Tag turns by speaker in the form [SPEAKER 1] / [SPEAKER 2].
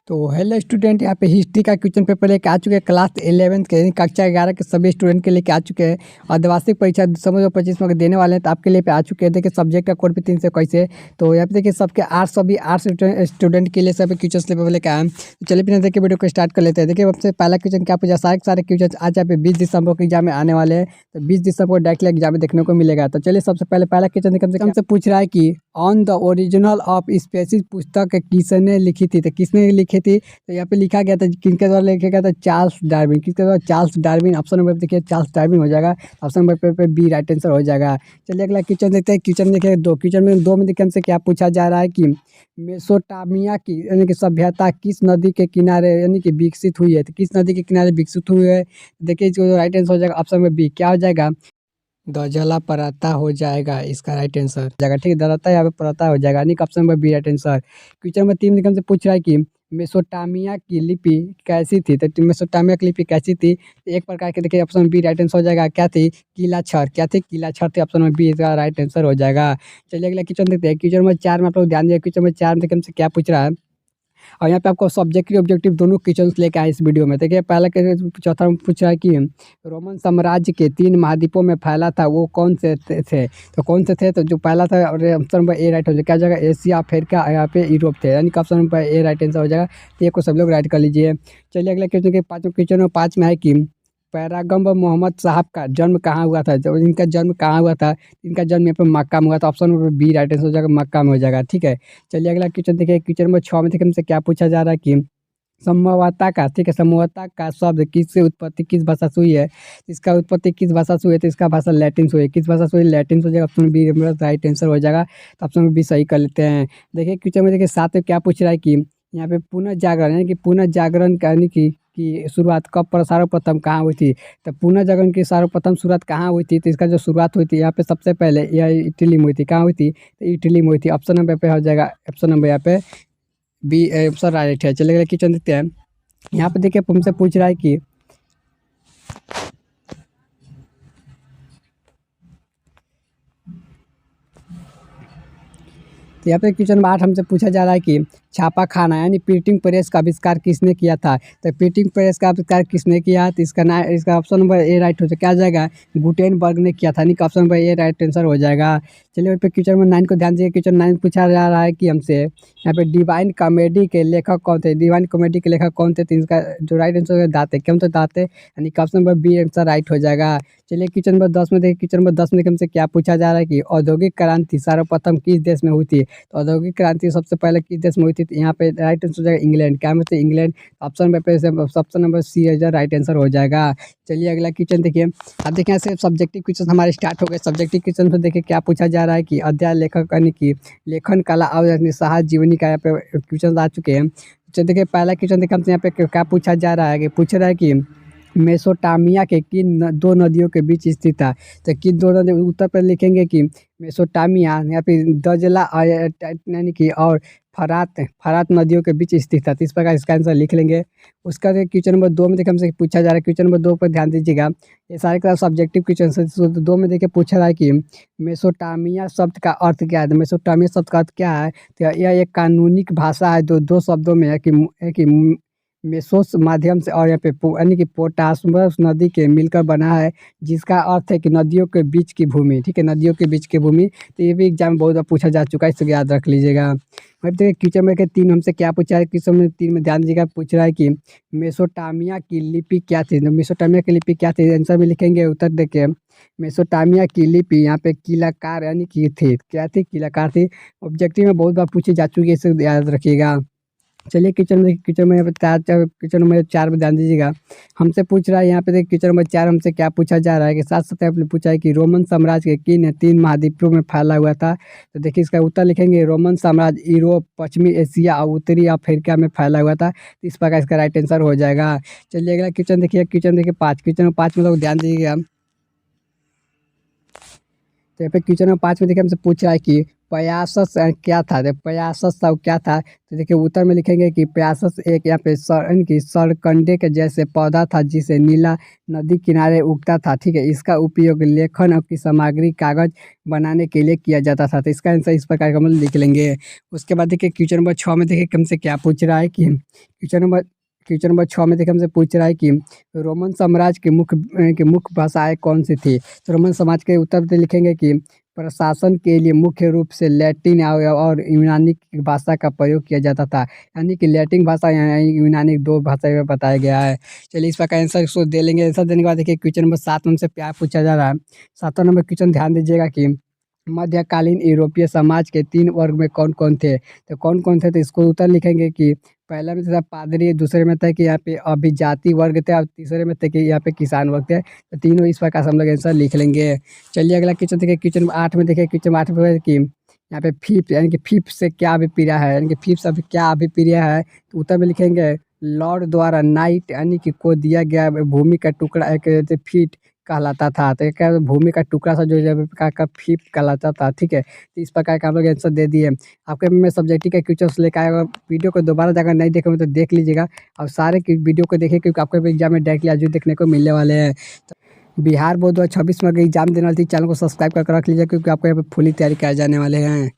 [SPEAKER 1] तो hello student, यहाँ पे हिस्ट्री का क्वेश्चन पेपर लेके आ चुके हैं क्लास 11th के यानी कक्षा 11 के सभी स्टूडेंट के लेके आ चुके हैं। अर्धवार्षिक परीक्षा दिसंबर 2025 में देने वाले हैं, तो आपके लिए पे आ चुके हैं। देखिए सब्जेक्ट का कोड भी 3 से कैसे, तो यहाँ पे देखिए सबके सभी आर्ट्स स्टूडेंट के लिए सभी क्वेश्चन पेपर लेके आए हैं। तो चलिए बिना देखिए वीडियो को स्टार्ट कर लेते हैं। देखिए सबसे पहला क्वेश्चन क्या पूछा, सारे क्वेश्चन आज यहाँ पे 20 दिसंबर को एग्जाम में आने वाले हैं, तो 20 दिसंबर को डायरेक्टली एग्जाम में देखने को मिलेगा। तो चलिए सबसे पहले पहला क्वेश्चन कम से पूछ रहा है कि on the original of species पुस्तक किसने लिखी थी, तो किसने लिखी थी, तो यहाँ पे लिखा गया था, किनके द्वारा लिखा गया था, चार्ल्स डार्विन। किसके द्वारा, चार्ल्स डार्विन। ऑप्शन नंबर देखिए चार्ल्स डार्विन हो जाएगा, ऑप्शन नंबर पे बी राइट आंसर हो जाएगा। चलिए अगला क्वेश्चन देखते हैं। क्वेश्चन देखिए दो में देखिए हमसे क्या पूछा जा रहा है कि मेसोपोटामिया की यानी कि सभ्यता किस नदी के किनारे यानी कि विकसित हुई है, तो किस नदी के किनारे विकसित हुई है, देखिए इसको राइट आंसर हो जाएगा ऑप्शन नंबर बी, क्या हो जाएगा, दजला पराता हो जाएगा इसका राइट आंसर जाएगा। ठीक है, दलता यहाँ पे पराता हो जाएगा, यानी कि option number B right answer. Question number 3 निकम से पूछ रहा है कि मेसोपोटामिया की लिपि कैसी थी, तो मेसोपोटामिया की लिपि कैसी थी, एक प्रकार के देखिए ऑप्शन बी राइट आंसर हो जाएगा। क्या थी, कीला छर। क्या थी, कीला छर थी, ऑप्शन नंबर बी इसका राइट आंसर हो जाएगा। चलिए अगला क्वेश्चन देखते हैं। क्वेश्चन नंबर 4 में आप लोग ध्यान दिए, क्वेश्चन नंबर 4 में से क्या पूछ रहा है, और यहाँ पे आपको सब्जेक्टिव ऑब्जेक्टिव दोनों क्वेश्चन लेके आए इस वीडियो में। देखिए पहला चौथा में पूछ रहा है कि रोमन साम्राज्य के 3 महाद्वीपों में फैला था, वो कौन से थे, तो कौन से थे, तो जो पहला था ऑप्शन नंबर ए राइट हो जाएगा। क्या जाएगा, एशिया, अफ्रीका, यहाँ पे यूरोप थे, यानी कि option number A right answer हो जाएगा। तो ये को सब लोग राइट कर लीजिए। चलिए अगला क्वेश्चन के पाँचवें क्वेश्चन में 5 में है कि पैरागम्बर मोहम्मद साहब का जन्म कहाँ हुआ था, जब इनका जन्म कहाँ हुआ था, इनका जन्म यहाँ पे मक्का में हुआ था, option number B right answer हो जाएगा, मक्का में हो जाएगा। ठीक है, चलिए अगला क्वेश्चन देखिए। क्वेश्चन नंबर 6 में देखिए हमसे क्या पूछा जा रहा है कि संभवता का, ठीक है, संभवता का शब्द किससे उत्पत्ति किस भाषा से हुई है, इसका उत्पत्ति किस भाषा से हुई है, तो इसका भाषा लैटिन से हुई है। किस भाषा से हुई, लैटिन से हो जाएगा, ऑप्शन बी राइट आंसर हो जाएगा। तो ऑप्शन बी सही कर लेते हैं। देखिए क्वेश्चन में देखिए 7 में क्या पूछ रहा है कि यहाँ पे पुनः जागरण यानी कि पुनः जागरण यानी कि शुरुआत कब पर सर्वप्रथम कहाँ हुई थी, तो पुनः जागरण की सर्वप्रथम शुरुआत कहाँ हुई थी, तो इसका जो शुरुआत हुई थी यहाँ पे सबसे पहले यह इटली में हुई थी। कहाँ हुई थी, तो इटली में हुई थी, ऑप्शन नंबर पे हो जाएगा, ऑप्शन नंबर यहाँ पे बी ऑप्शन राइट है। चलिए क्वेश्चन देखते हैं। यहाँ पे देखिए हमसे पूछ रहा है कि तो यहाँ पे क्वेश्चन नंबर 8 हमसे पूछा जा रहा है कि छापा खाना यानी प्रिंटिंग प्रेस का आविष्कार किसने किया था, तो प्रिंटिंग प्रेस का आविष्कार किसने किया, तो इसका ऑप्शन नंबर ए राइट हो जाएगा। क्या जाएगा, गुटेनबर्ग ने किया था, यानी कि option number A right answer हो जाएगा। चलिए पे क्वेश्चन नंबर 9 को ध्यान दीजिए। क्वेश्चन 9 पूछा जा रहा है कि हमसे यहाँ पे डिवाइन कॉमेडी के लेखक कौन थे, डिवाइन कॉमेडी के लेखक कौन थे, तो इसका जो राइट आंसर है दाते, क्यों तो दाते, यानी कि option number B answer right हो जाएगा। चलिए क्वेश्चन नंबर 10 में देखिए। क्वेश्चन नंबर 10 में हमसे क्या पूछा जा रहा है कि औद्योगिक क्रांति सर्वप्रथम किस देश में हुई थी, तो औद्योगिक क्रांति सबसे पहले किस देश में हुई थी, तो यहाँ पे राइट आंसर हो जाएगा इंग्लैंड। क्या मतलब इंग्लैंड, ऑप्शन पे option number C right answer हो जाएगा। चलिए अगला क्वेश्चन देखिए। अब देखिए यहाँ से सब्जेक्टिव क्वेश्चन हमारे स्टार्ट हो गए। सब्जेक्टिव क्वेश्चन में देखिए क्या पूछा जा रहा है कि अध्याय लेखक यानी कि लेखन कला और साहस जीवनी का यहाँ पे क्वेश्चन आ चुके हैं। तो देखिए पहला क्वेश्चन देखिए हमसे यहाँ पे क्या पूछा जा रहा है कि पूछ रहा है कि मेसोपोटामिया के किन दो नदियों के बीच स्थित था, तो किन दो नदी, उत्तर पर लिखेंगे कि मेसोपोटामिया यहाँ पे दजला यानी कि और फरात फरात नदियों के बीच स्थित था, तो इस प्रकार इसका आंसर लिख लेंगे। उसका क्वेश्चन नंबर 2 में देखिए हमसे पूछा जा रहा है। क्वेश्चन नंबर 2 पर ध्यान दीजिएगा, ये सारे का सब्जेक्टिव क्वेश्चन है। तो 2 में देखिए पूछा रहा है कि मेसोपोटामिया शब्द का अर्थ क्या है, तो मेसोपोटामिया शब्द का अर्थ क्या है, तो यह एक कानूनिक भाषा है, दो शब्दों में है कि मेसोस माध्यम से और यहाँ पे यानी कि पोटासमस नदी के मिलकर बना है, जिसका अर्थ है कि नदियों के बीच की भूमि। ठीक है, नदियों के बीच की भूमि, तो ये भी एग्जाम में बहुत बार पूछा जा चुका है, इसको याद रख लीजिएगा। अब देखिए क्वेश्चन में के 3 हमसे क्या पूछा है। क्वेश्चन में 3 में ध्यान दीजिएगा, पूछ रहा है कि मेसोपोटामिया की लिपि क्या थी, तो मेसोपोटामिया की लिपि क्या थी, आंसर में लिखेंगे। उत्तर देखिए मेसोपोटामिया की लिपि यहाँ पे कीलाकार यानी कि थी, क्या थी, कीलाकार थी। ऑब्जेक्टिव में बहुत बार पूछी जा चुकी है, इसे याद रखिएगा। चलिए किचन में बता, किचन नंबर 4 में ध्यान दीजिएगा। हमसे पूछ रहा है यहाँ पे देखिए किचन नंबर 4 हमसे क्या पूछा जा रहा है कि साथ साथ आपने पूछा है कि रोमन साम्राज्य के किन 3 महाद्वीपों में फैला हुआ था, तो देखिए इसका उत्तर लिखेंगे रोमन साम्राज्य यूरोप, पश्चिमी एशिया और उत्तरी अफ्रीका में फैला हुआ था, तो इस प्रकार इसका राइट आंसर हो जाएगा। चलिए अगला क्वेश्चन देखिए। क्वेश्चन देखिए 5, क्वेश्चन 5 में लोग ध्यान दीजिएगा। तो यहाँ पे क्वेश्चन नंबर 5 में देखिए हमसे पूछ रहा है कि प्यासस क्या था? तो प्यासस सब क्या था? तो देखिए उत्तर में लिखेंगे कि प्यासस एक यहाँ पे की सरकंडे के जैसे पौधा था जिसे नीला नदी किनारे उगता था। ठीक है, इसका उपयोग लेखन और की सामग्री कागज बनाने के लिए किया जाता था। तो इसका आंसर इस प्रकार का हम लोग लिख लेंगे। उसके बाद देखिए क्वेश्चन नंबर 6 में देखिए हमसे क्या पूछ रहा है कि क्वेश्चन नंबर 6 में देखिए हमसे पूछ रहा है कि रोमन साम्राज्य की मुख्य भाषाएं कौन सी थी? तो रोमन समाज के उत्तर में लिखेंगे कि प्रशासन के लिए मुख्य रूप से लैटिन और यूनानी की भाषा का प्रयोग किया जाता था। यानी कि लैटिन भाषा या यूनानी 2 भाषा में बताया गया है। चलिए इस का आंसर इसको दे लेंगे। आंसर देने के बाद देखिए क्वेश्चन नंबर 7 हमसे क्या पूछा जा रहा है। 7वां नंबर क्वेश्चन ध्यान दीजिएगा कि मध्यकालीन यूरोपीय समाज के 3 वर्ग में कौन-कौन थे? तो कौन-कौन थे? तो इसको उत्तर लिखेंगे कि पहला में था पादरी, दूसरे में था कि यहाँ पे अभिजाती वर्ग थे और तीसरे में थे कि यहाँ पे किसान वर्ग थे। तो तीनों इस प्रकार से हम लोग आंसर लिख लेंगे। चलिए अगला क्वेश्चन देखिए क्वेश्चन 8 में देखिए क्वेश्चन 8 में कि यहाँ पे फिफ्थ यानी कि फिफ्थ से क्या अभिप्राय है? यानी कि फिफ्थ से क्या अभिप्राय है? तो उत्तर में लिखेंगे लॉर्ड द्वारा नाइट यानी कि को दिया गया भूमि का टुकड़ा एक फीट कहलाता था। तो एक भूमि का टुकड़ा सा जो है का फीट कहलाता था। ठीक है, तो इस प्रकार का हम लोग आंसर दे दिए। आपके मैं सब्जेक्टिव का क्वेश्चंस लेकर आया हूँ। वीडियो को दोबारा अगर नहीं देखे हो तो देख लीजिएगा और सारे की वीडियो को देखिए क्योंकि आपको एग्जाम में डायरेक्टली आज देखने को मिलने वाले हैं। बिहार बोर्ड 2026 में अगर एग्जाम देने वाली थी, चैनल को सब्सक्राइब करके रख लीजिए क्योंकि आपको यहाँ पे फुली तैयारी कराए जाने वाले हैं।